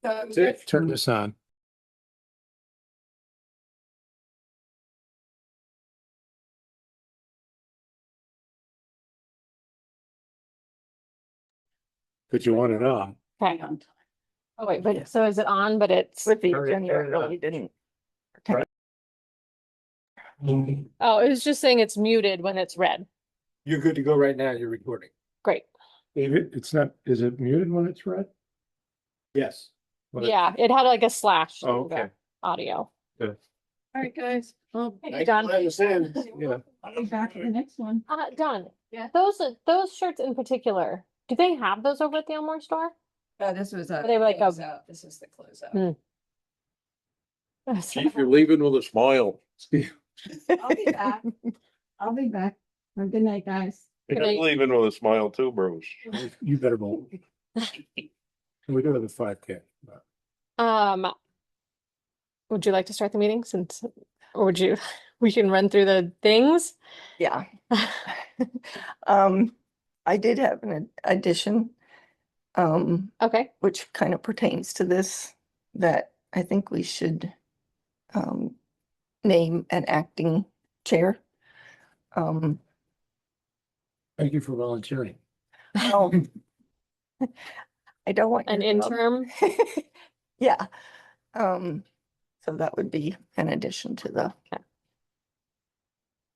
That's it. Turn this on. But you want it on. Okay. Oh, wait, but so is it on, but it's, With the Turn it- agenda, turn it it on. really didn't. oh, it was just saying it's muted when it's red. You're good to go right now. You're recording. Great. David, it's not, is it muted when it's red? Yes. When it- Yeah, it had like a slash. Oh, in the okay. Audio. Good. All right, guys. Well, Hey, Don. I understand. Yeah. I'll be back for the next one. Don. Yeah. Those shirts in particular, do they have those over at the Elmore store? This was a. Are they like a- closeout. This is the closeout. Chief, you're leaving with a smile. I'll be back. I'll be back. Have a good night, guys. You're night. leaving with a smile too, Bruce. You better vote. We do have a 5K. Would you like to start the meeting since, or would you, we can run through the things? Yeah. I did have an addition, Okay, which kind of pertains to this, that I think we should name an acting chair. Thank you for volunteering. Well, I don't want an your job. interim. Yeah. So that would be an addition to the,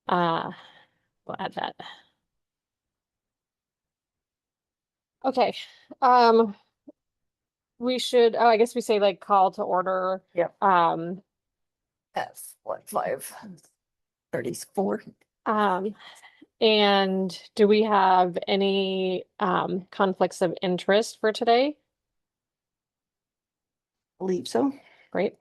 We'll add that. Okay, we should, oh, I guess we say like call to order. Yep. That's what, 5:34? And do we have any conflicts of interest for today? Believe so. Great.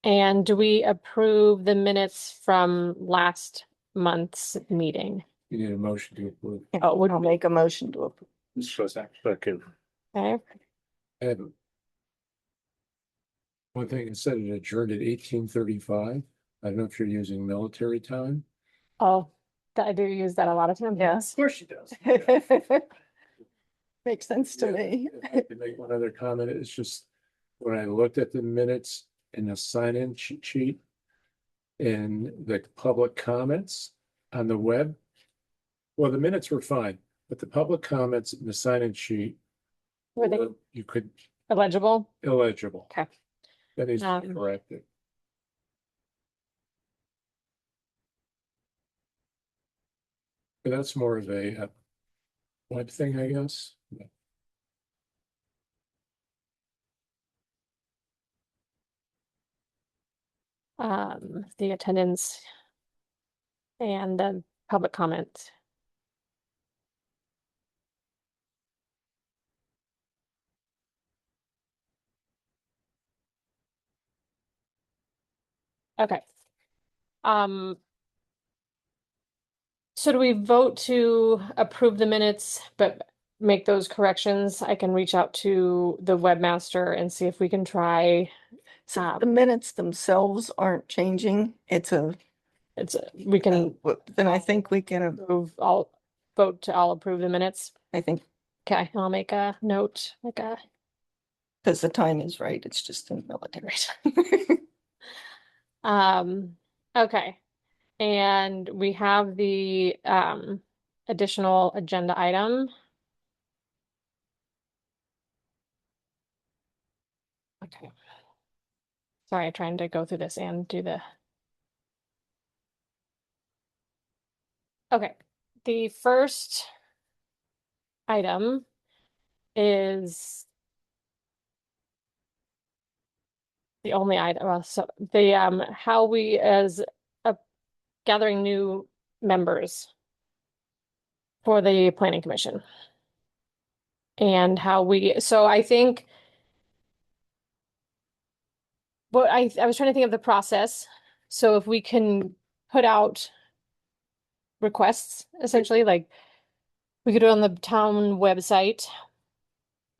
And do we approve the minutes from last month's meeting? You need a motion to approve. Oh, would I'll make a motion to approve. Second. Okay, I have one thing, it said it adjourned at 18:35. I don't know if you're using military time. oh, I do use that a lot of times. Yes. Of course she does. Makes sense to me. If I could make one other comment, it's just when I looked at the minutes in the sign-in cheat sheet and the public comments on the web, well, the minutes were fine, but the public comments in the sign-in sheet, Were they you could illegible? illegible. Okay. That needs to be Um, corrected. But that's more of a web thing, I guess. The attendance and the public comment. Okay. So do we vote to approve the minutes, but make those corrections? I can reach out to the webmaster and see if we can try. So the minutes themselves aren't changing. We can Then I think we can, approve, all vote to all approve the minutes. I think, Okay, I'll make a note, because the time is right. It's just in military. okay. And we have the additional agenda item. Okay. Sorry, I'm trying to go through this and do the. Okay, the first item is the only item, well, so the how we as a gathering new members for the planning commission. And how we, so I think what I was trying to think of the process. So if we can put out requests, essentially, like we could do it on the town website.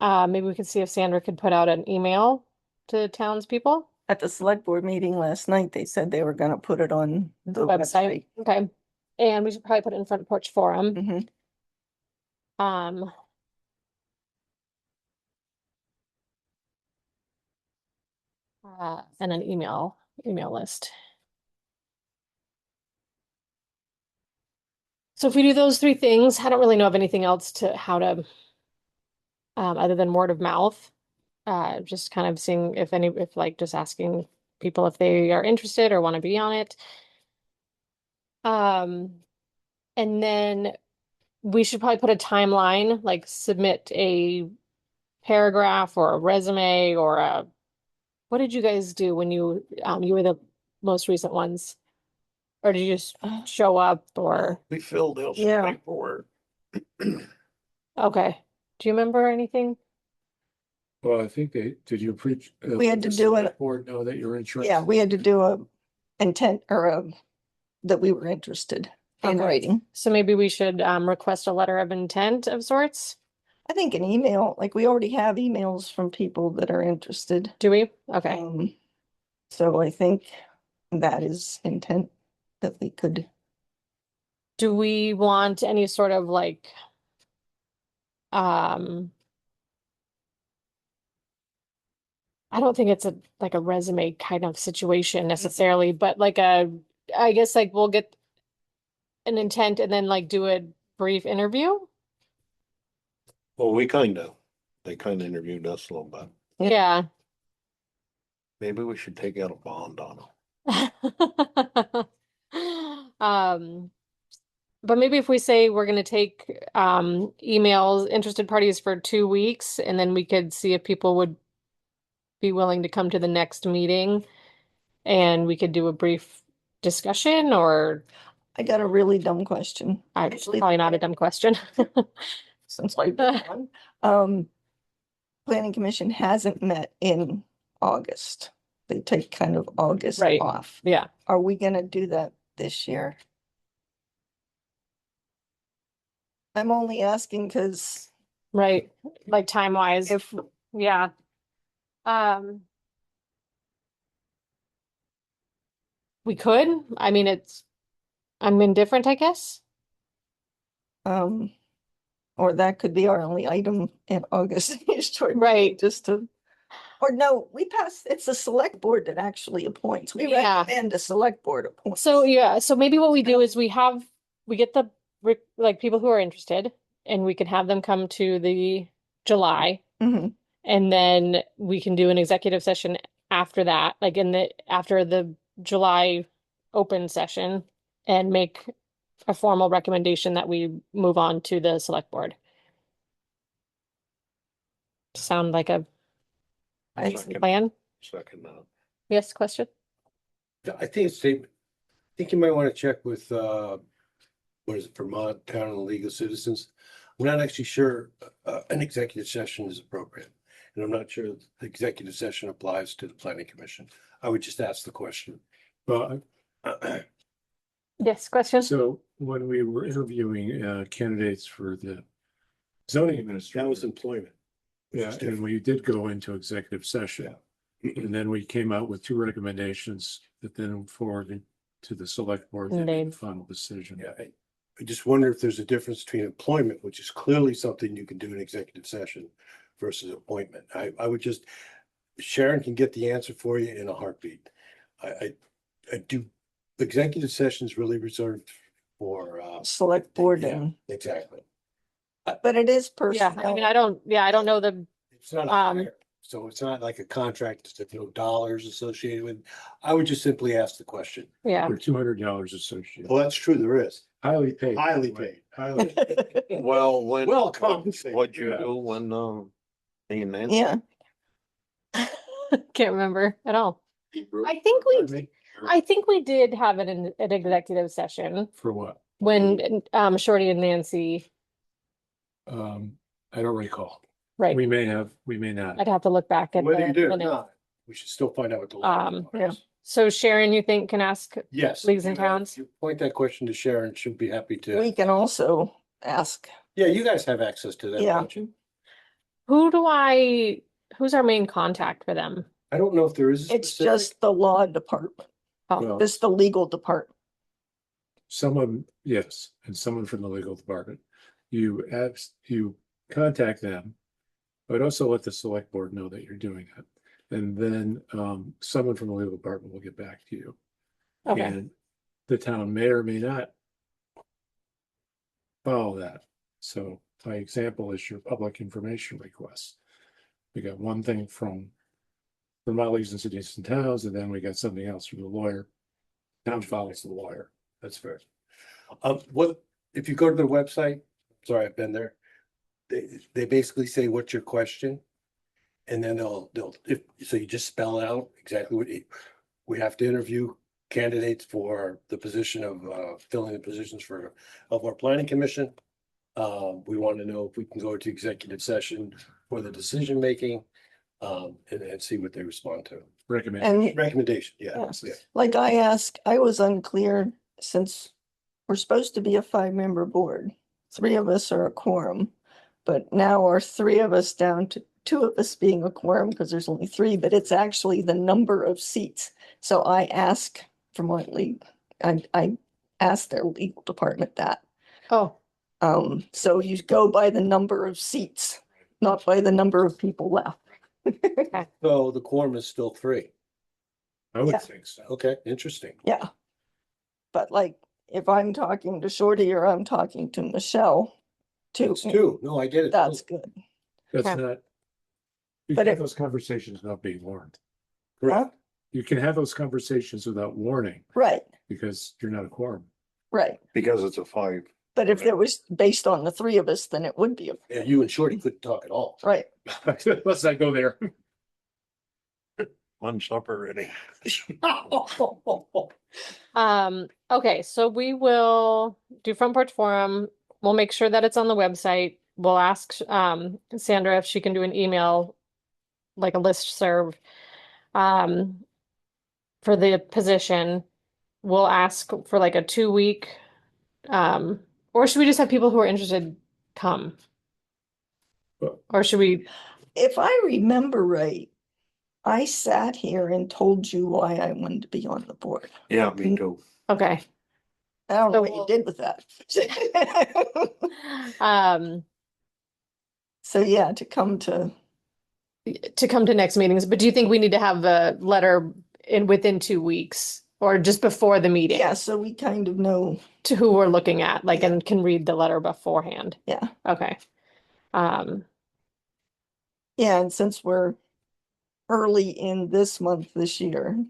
Maybe we could see if Sandra could put out an email to townspeople. At the select board meeting last night, they said they were gonna put it on the website. Okay. And we should probably put it in front porch forum. Mhm. Um. And an email list. So if we do those three things, I don't really know of anything else to how to, other than word of mouth. Just kind of seeing if like just asking people if they are interested or want to be on it. And then we should probably put a timeline, like submit a paragraph or a resume or what did you guys do when you were the most recent ones? Or did you just show up or, We filled out some Yeah. paperwork. okay. Do you remember anything? Well, I think did you preach? We had to do it- Board know that you're interested. Yeah, we had to do a intent or that we were interested in Okay. writing. So maybe we should request a letter of intent of sorts? I think an email, like we already have emails from people that are interested. Do we? Okay. So I think that is intent that we could, Do we want any sort of like I don't think it's like a resume kind of situation necessarily, but like I guess like we'll get an intent and then like do a brief interview. Well, they kind of interviewed us a little bit. Yeah. Maybe we should take out a bond on them. Um, but maybe if we say we're going to take emails, interested parties for 2 weeks, and then we could see if people would be willing to come to the next meeting, and we could do a brief discussion, or I got a really dumb question. Actually, probably not a dumb question. since I've been on. Planning Commission hasn't met in August. They take kind of August Right. off. Yeah, Are we gonna do that this year? I'm only asking because right. Like time wise, if, yeah. We could. I mean, I'm indifferent, I guess. or that could be our only item in August. Right. Just to, or no, it's the select board that actually appoints. We Yeah. recommend a select board appoint. So yeah, so maybe what we do is we get the like people who are interested, and we can have them come to the July, Mhm. and then we can do an executive session after that, like after the July open session, and make a formal recommendation that we move on to the select board. Sound like a Second. plan? Second, Yes, question? I think it's safe. I think you might want to check with, what is it, Vermont Town and League of Citizens. I'm not actually sure, an executive session is appropriate. And I'm not sure the executive session applies to the planning commission. I would just ask the question. Well, Yes, question? so when we were interviewing candidates for the zoning That administrator. was employment. which Yeah, is and different. we did go into executive session. And then we came out with 2 recommendations that then forwarded to the select board. They made the final decision. Yeah, I just wonder if there's a difference between employment, which is clearly something you can do in executive session, versus appointment. I would just, Sharon can get the answer for you in a heartbeat. I do, executive session is really reserved for, Select board yeah, and, exactly. but it is Yeah, I mean, personnel. I don't know the, It's not a hire, so it's not like a contract, there's no dollars associated with. I would just simply ask the question. yeah. For $200 associated, Well, that's true, there is. highly paid. Highly paid. Highly. well, Well compensated. what'd you Yeah. do when, me and Nancy? Yeah, Can't remember at all. I think we did have an executive session For what? when Shorty and Nancy, I don't recall. right? We may have, we may not. I'd have to look back at Whether the you did or minutes. not, we should still find out what the law Um, requires. So Sharon, you think can ask, Yes. leagues and towns? You point that question to Sharon, she'll be happy we to. can also ask, Yeah, you guys have access to that, Yeah. don't you? who's our main contact for them? I don't know if there is. a it's specific- just the law department, Oh, Well, it's the legal department. someone, yes, and someone from the legal department. You contact them, but also let the select board know that you're doing it. And then someone from the legal department will get back to you. Okay, And the town may or may not follow that. So my example is your public information request. We got one thing from Vermont Leagues and Cities and Towns, and then we got something else from the lawyer. Town follows the lawyer. That's fair. What, if you go to their website, sorry, I've been there. They basically say, what's your question? And then so you just spell out exactly we have to interview candidates for the position of, filling the positions of our planning commission. We want to know if we can go to executive session for the decision making, and see what they respond to. Recommend. And Recommendation, yeah. Yes. Yeah. like I asked, I was unclear since we're supposed to be a 5-member board. 3 of us are a quorum, but now are 3 of us down to 2 of us being a quorum because there's only 3, but it's actually the number of seats. So I asked Vermont League, I asked their legal department that. oh, So you go by the number of seats, not by the number of people left. So the quorum is still 3. I would Yeah. think so. Okay, interesting. Yeah. But like, if I'm talking to Shorty or I'm talking to Michelle, It's 2. No, I get it. that's good. That's Okay. not. You But can have it- those conversations without being warned. Huh? You can have those conversations without warning Right, because you're not a quorum. right. Because it's a 5. But if it was based on the 3 of us, then it would be, Yeah, you and Shorty couldn't talk at all. right. Let's not go there. One supper ready. okay, so we will do front porch forum. We'll make sure that it's on the website. We'll ask Sandra if she can do an email, like a listserv, for the position. We'll ask for like a 2-week, or should we just have people who are interested come? Well- Or should we, If I remember right, I sat here and told you why I wanted to be on the board. Yeah, me too. okay. I don't know So what you we'll- did with that. Um, So yeah, to come to, next meetings, but do you think we need to have a letter within 2 weeks or just before the meeting yeah, so we kind of know, to who we're looking at, like, Yeah. and can read the letter beforehand? yeah. Okay. Yeah, and since we're early in this month this year,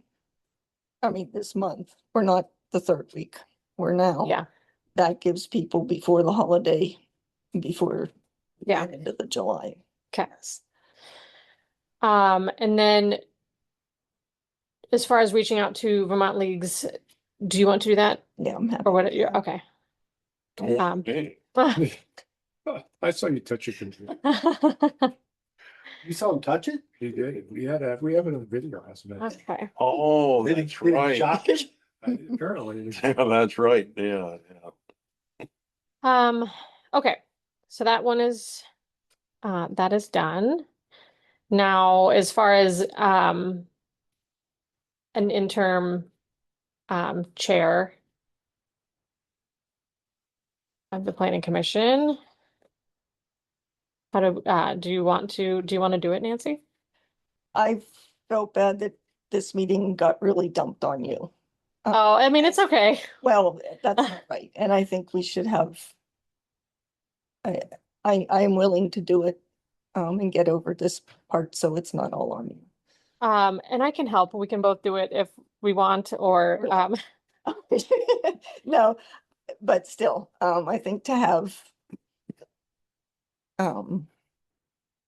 I mean, this month, we're not the 3rd week, we're now. Yeah, That gives people before the holiday, before we yeah. get into the July. Okay. And then as far as reaching out to Vermont leagues, do you want to do that Yeah, I'm happy. or what? with You're that. okay. Okay. I saw you touch your computer. You saw him touch it? You did. We had it on video, hasn't it? Okay. Oh, Did it- that's did it right. shock him? Apparently. Yeah, that's right. Yeah, yeah. Okay. So that one is that is done. Now, as far as an interim chair of the planning commission. How do you want to do it, Nancy? I felt bad that this meeting got really dumped on you. Oh, I mean, it's okay. Well, that's not right, and I think we should have. I am willing to do it, and get over this part, so it's not all on you. And I can help. We can both do it if we want, or No, but still, I think to have.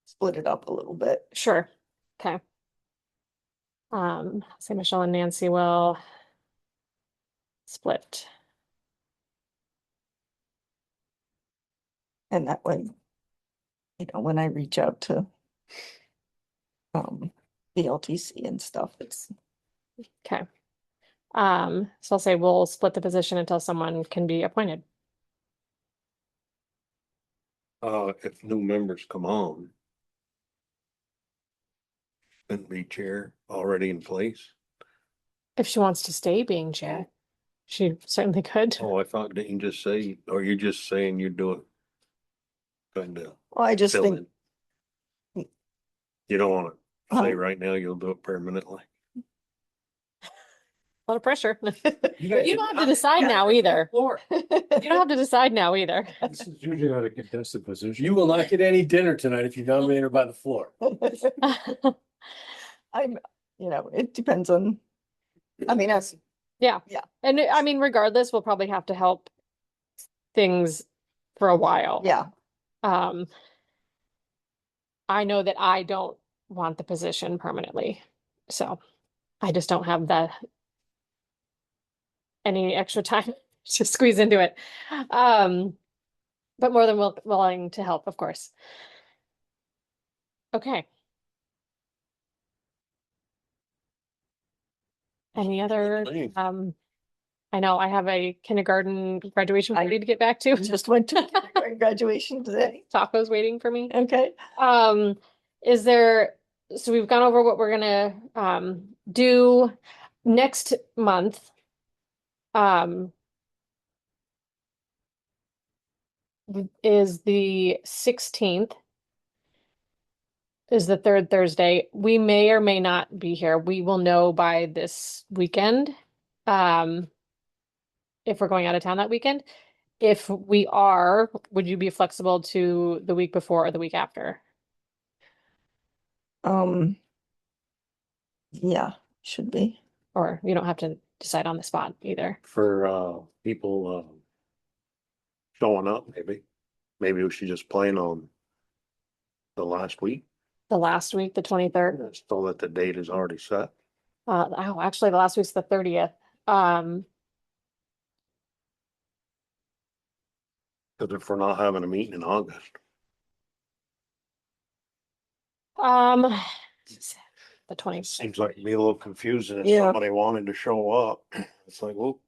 Split it up a little bit. sure. Okay. Say Michelle and Nancy will split. And that way, when I reach out to the LTC and stuff, it's, Okay. So I'll say we'll split the position until someone can be appointed. If new members come on. Shouldn't be chair already in place. If she wants to stay being chair. She certainly could. Oh, I thought, didn't you just say, or you're just saying you do it? Kind of Well, I just fill think, in. You don't want to say Uh, right now you'll do it permanently. A lot of pressure. You guys- You don't have to decide now either. You don't have to decide now either. This is usually not a contested position. You will not get any dinner tonight if you nominate her by the floor. I'm, it depends on, I mean, that's, And I mean, regardless, we'll probably have to help things for a while. yeah, Um, I know that I don't want the position permanently, so I just don't have any extra time to squeeze into it. But more than willing to help, of course. Okay. Any other, Thanks. I know I have a kindergarten graduation I- party to get back to. just went to kindergarten graduation today. Tacos waiting for me. Okay. Is there, so we've gone over what we're gonna do next month. Is the 16th. Is the third Thursday. We may or may not be here. We will know by this weekend. If we're going out of town that weekend. If we are, would you be flexible to the week before or the week after? Yeah, should be. Or you don't have to decide on the spot either. For people showing up, maybe we should just plan on the last week, The last week, the 23rd. so that the date is already set. Oh, actually, the last week's the 30th. Cause if we're not having a meeting in August, Um, the 20th. seems like it'd be a little confusing if Yeah. somebody wanted to show up. It's like, well,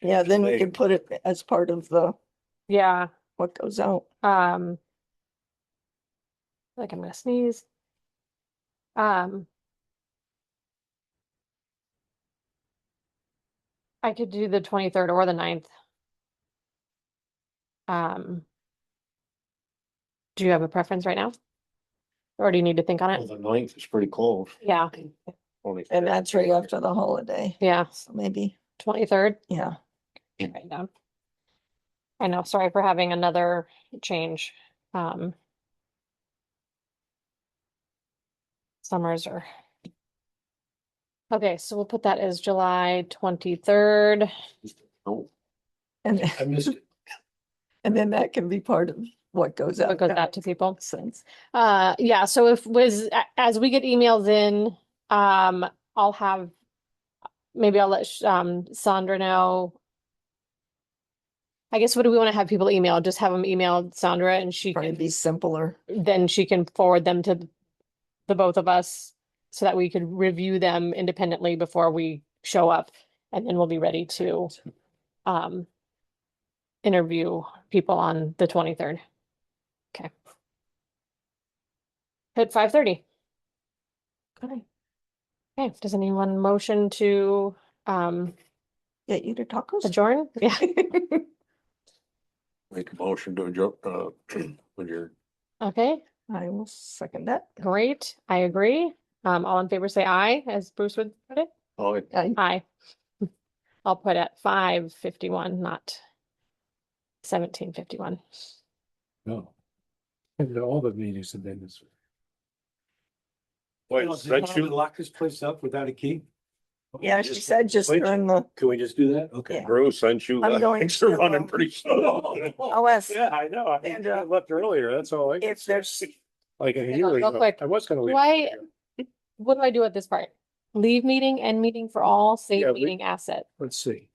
Yeah, then we They- could put it as part of the, Yeah. what goes out. Like I'm gonna sneeze. I could do the 23rd or the 9th. Do you have a preference right now? Or do you need to think on well, it? the 9th is pretty close. Yeah, And that's right after the holiday. yeah, So maybe, 23rd. yeah. Write it down. I know, sorry for having another change. Summers are. Okay, so we'll put that as July 23rd. Oh, And, I missed it. and then that can be part of what goes out. What goes out to people? Sense. Yeah, so as we get emails in, I'll have, maybe I'll let Sandra know. I guess what do we want to have people email? Just have them email Sandra and she Trying to can, be simpler. then she can forward them to the both of us so that we could review them independently before we show up. And then we'll be ready to interview people on the 23rd. Okay. At 5:30. Okay. Okay, does anyone motion to Get you to tacos? adjourn? Yeah. make a motion to adjourn, when you're, Okay, I will second that. great. I agree. All in favor say aye, as Bruce would put it. oh, Aye. I'll put at 5:51, not 17:51. No. And all the meetings have been this. wait, Does that's you you. lock this place up without a key? Yeah, she said just Wait. during the, Can we just do that? Okay. Yeah. Bruce, since you, I'm going things are to, running pretty slow. OS, Yeah, I know. I And, left earlier. That's all. I if there's, like a Hang year on, real ago. quick. I was gonna leave. Why- What do I do at this part? Leave meeting, end meeting for all, save Yeah, meeting asset. Let's see.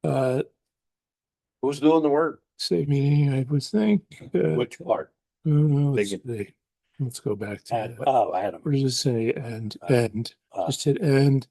Who's doing the work? Save meeting, I would think. Which part? Let's Big- see. Let's go back to. Adam. Where does it say end? Uh, End. Just hit end.